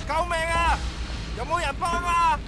救命啊！有冇人幫啊？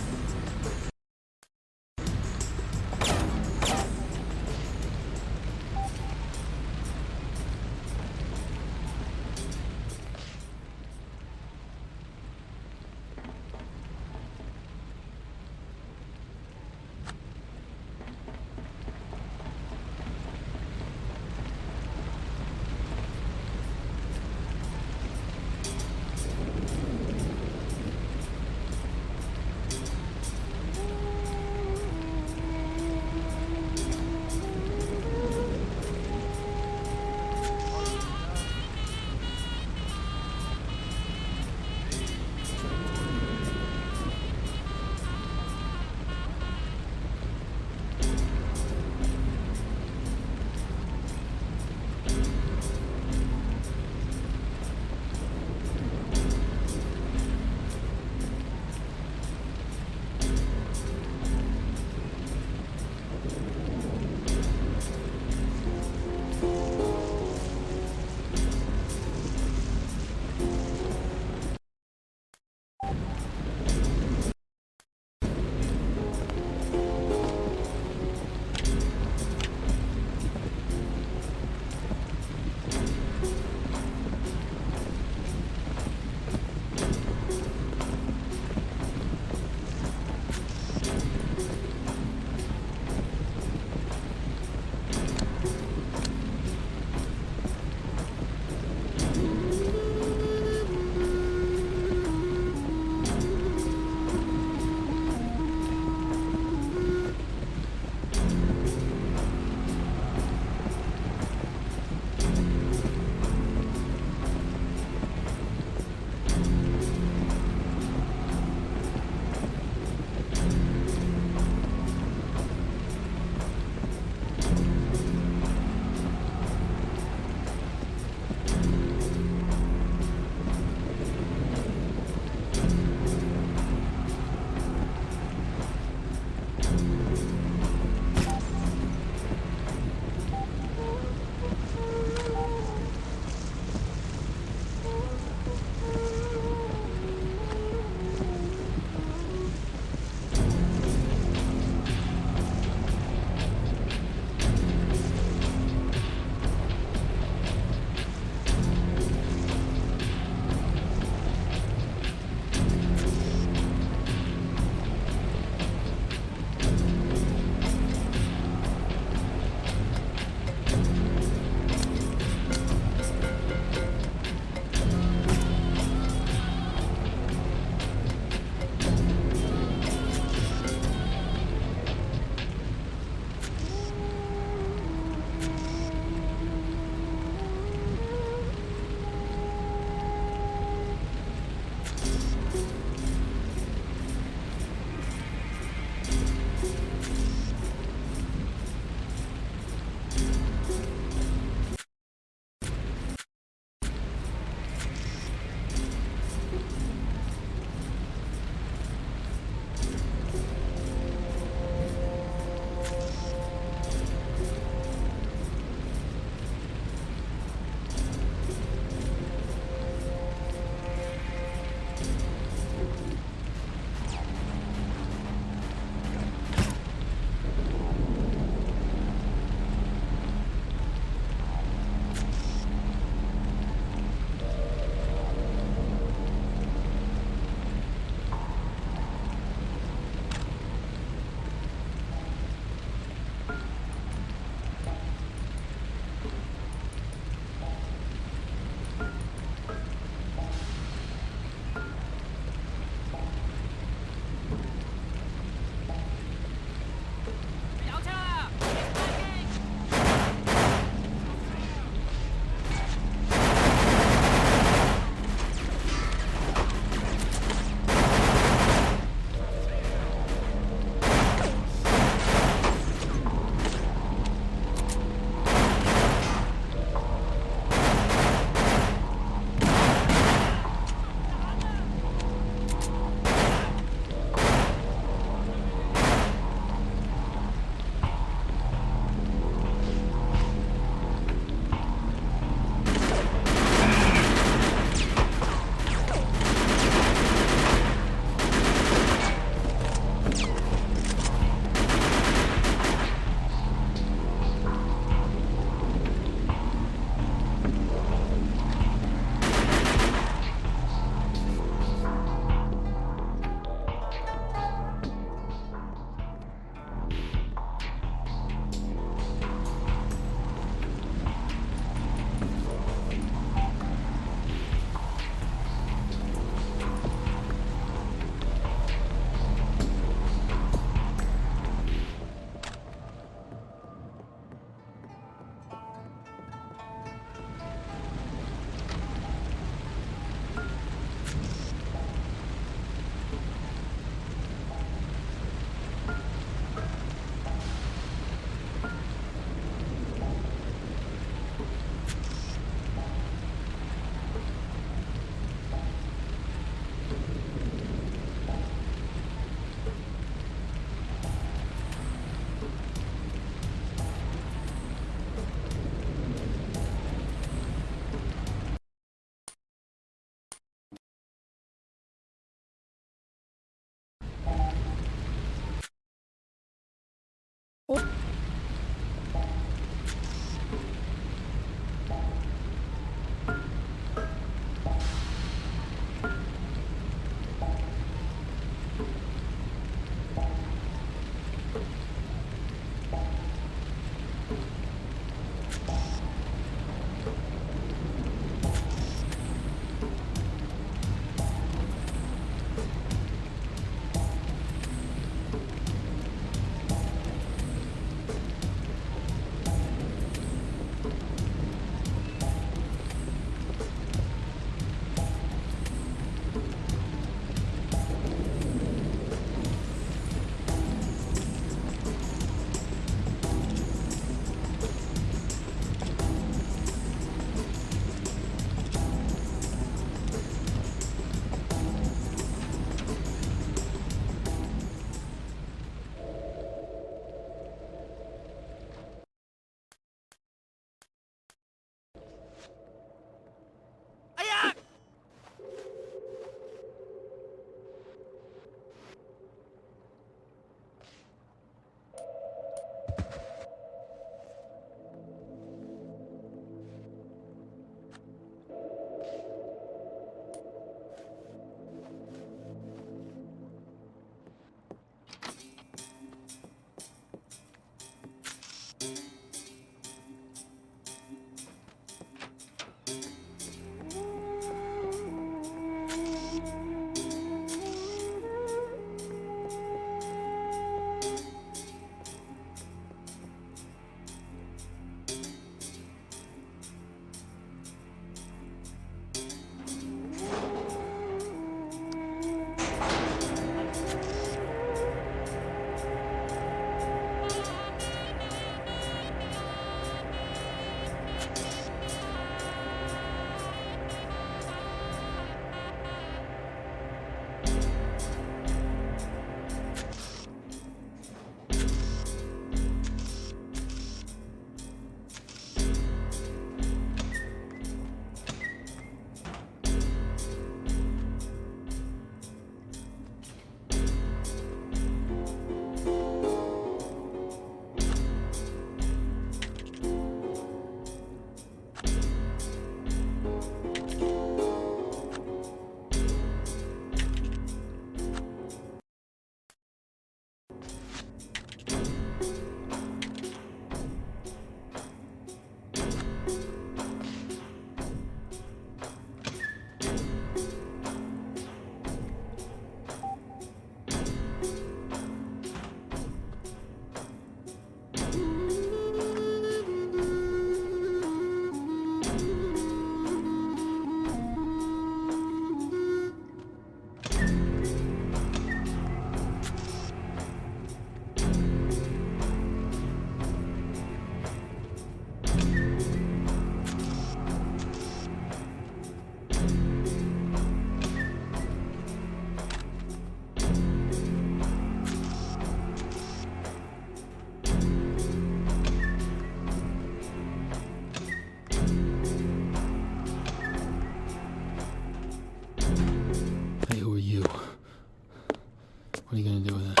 What are you gonna do with it?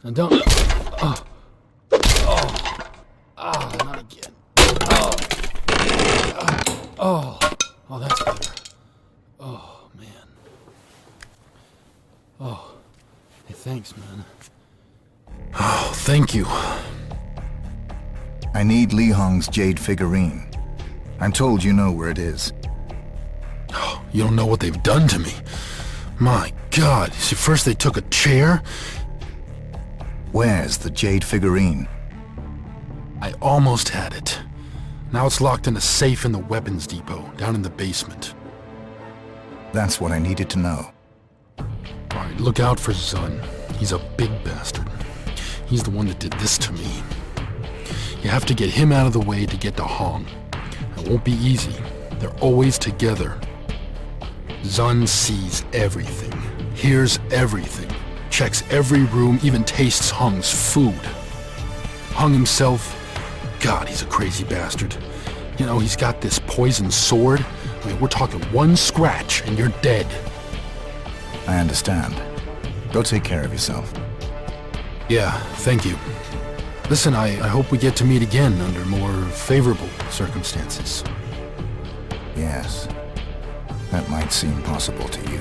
Now don't. Oh. Oh. Ah, not again. Oh. Oh. Oh, that's better. Oh, man. Oh. Hey, thanks, man. Oh, thank you. I need Li Hong's jade figurine. I'm told you know where it is. Oh, you don't know what they've done to me. My God. See, first they took a chair. Where's the jade figurine? I almost had it. Now it's locked in a safe in the weapons depot, down in the basement. That's what I needed to know. Alright, look out for Zun. He's a big bastard. He's the one that did this to me. You have to get him out of the way to get to Hong. It won't be easy. They're always together. Zun sees everything, hears everything, checks every room, even tastes Hong's food. Hong himself, God, he's a crazy bastard. You know, he's got this poison sword. I mean, we're talking one scratch and you're dead. I understand. Go take care of yourself. Yeah, thank you. Listen, I hope we get to meet again under more favorable circumstances. Yes. That might seem possible to you.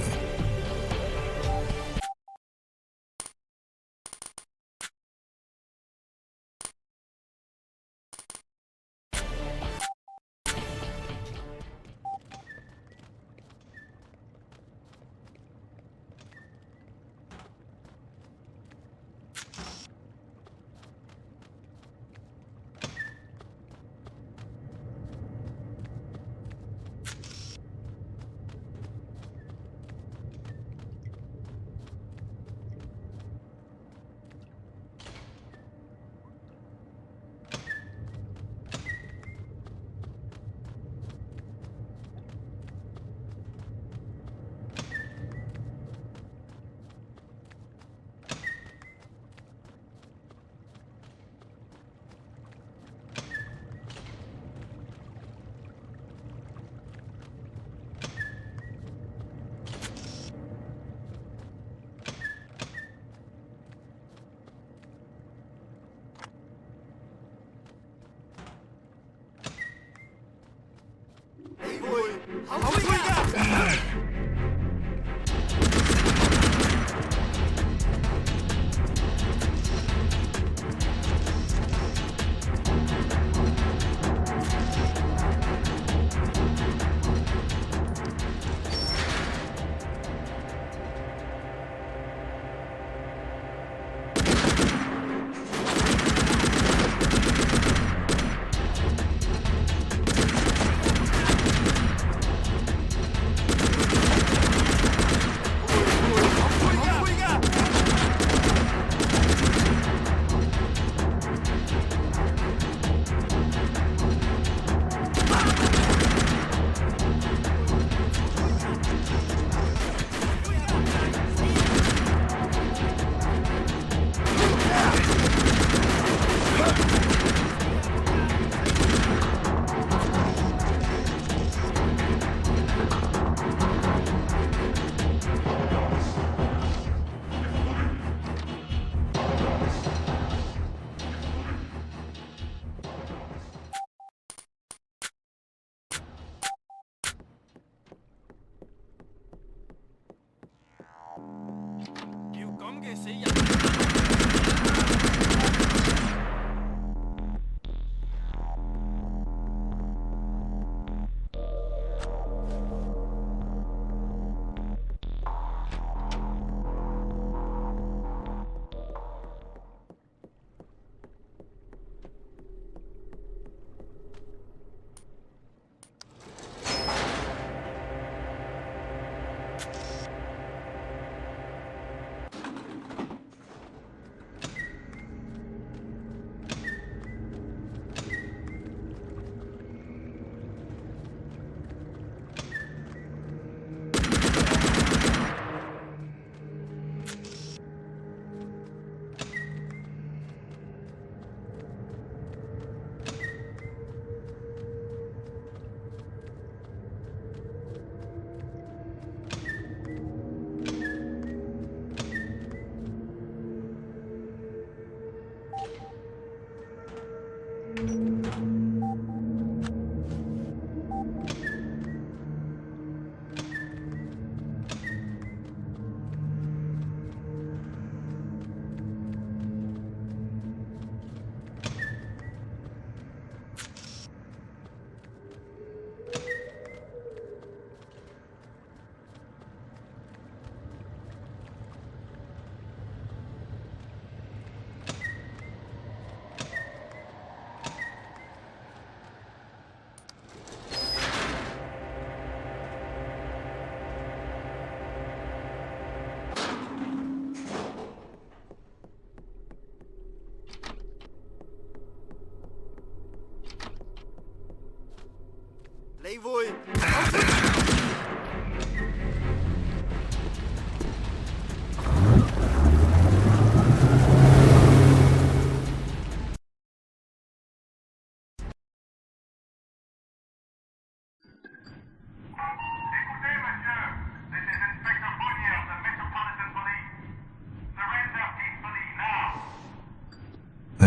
Lấy vui.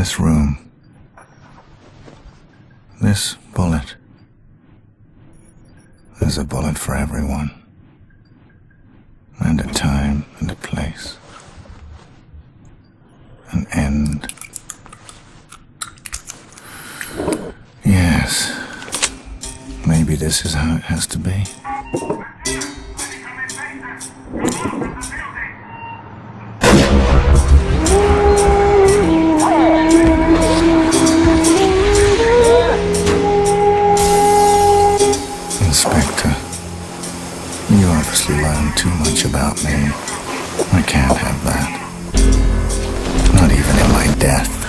this room, this bullet, there's a bullet for everyone. And a time and a place. An end. Yes. Maybe this is how it has to be. Inspector, you obviously learned too much about me. I can't have that. Not even in my death.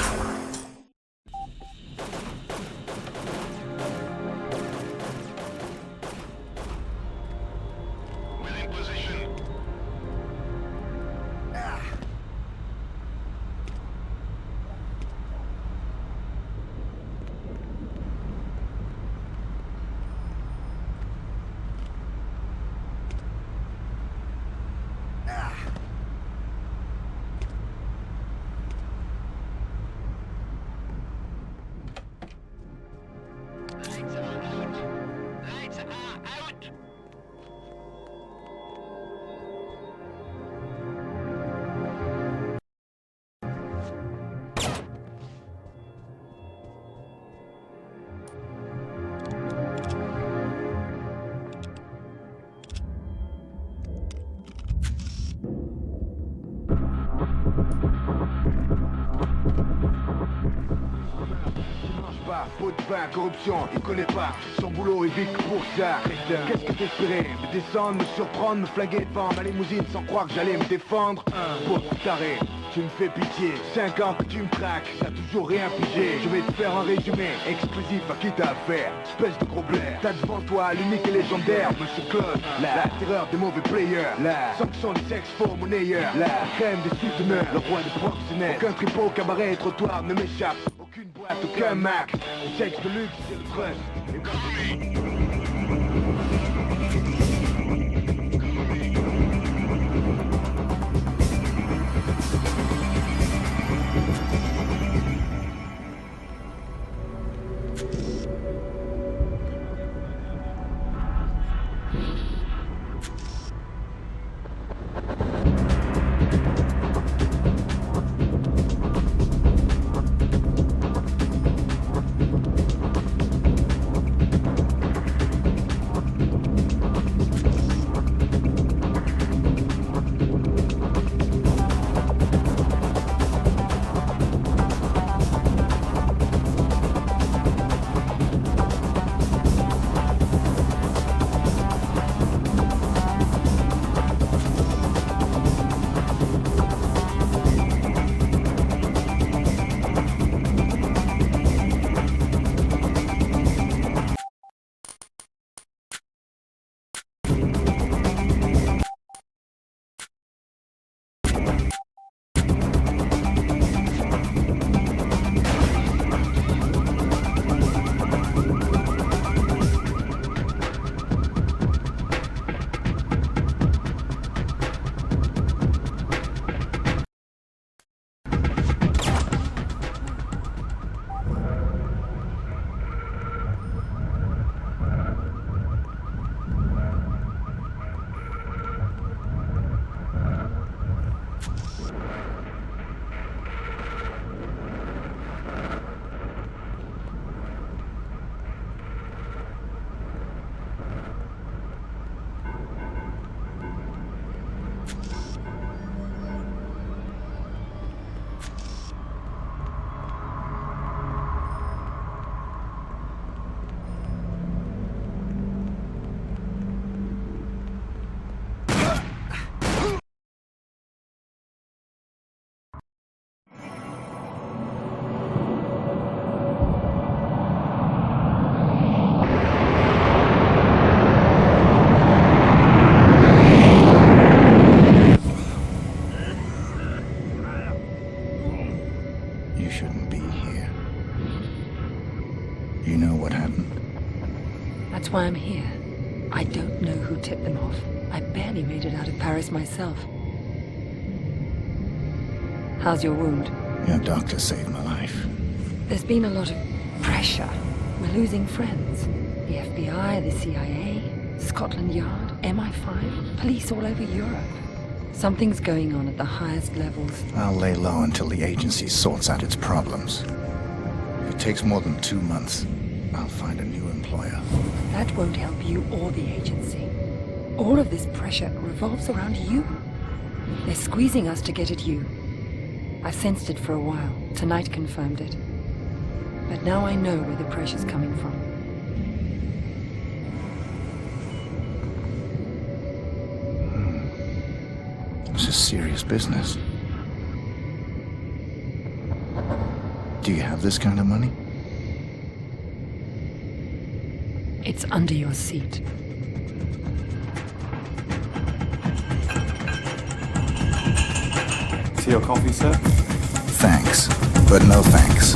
Pot de vin, corruption, il connaît pas son boulot est vite pour ça. Qu'est-ce que t'espérais? Me descendre, me surprendre, me flinguer devant ma limousine sans croire que j'allais me défendre? Pour taré, tu me fais pitié. 5 ans que tu me traques, ça a toujours rien figé. Je vais te faire un résumé exclusif à qui t'as affaire. Espèce de gros blaire, t'as devant toi l'unique et légendaire Monsieur Claude, la terreur des mauvais players, la sanction des sex faux monnayeurs, la crème des souteneurs, le roi des professionnels. Aucun tripot, cabaret et trottoir ne m'échappe. Aucune boîte, aucun Mac. Le sexe de luxe, c'est le trust. You know what happened? That's why I'm here. I don't know who tipped them off. I barely made it out of Paris myself. How's your wound? Your doctor saved my life. There's been a lot of pressure. We're losing friends. The FBI, the CIA, Scotland Yard, MI5, police all over Europe. Something's going on at the highest levels. I'll lay low until the agency sorts out its problems. If it takes more than 2 months, I'll find a new employer. That won't help you or the agency. All of this pressure revolves around you. They're squeezing us to get at you. I've sensed it for a while. Tonight confirmed it. But now I know where the pressure's coming from. This is serious business. Do you have this kind of money? It's under your seat. See your coffee, sir? Thanks, but no thanks.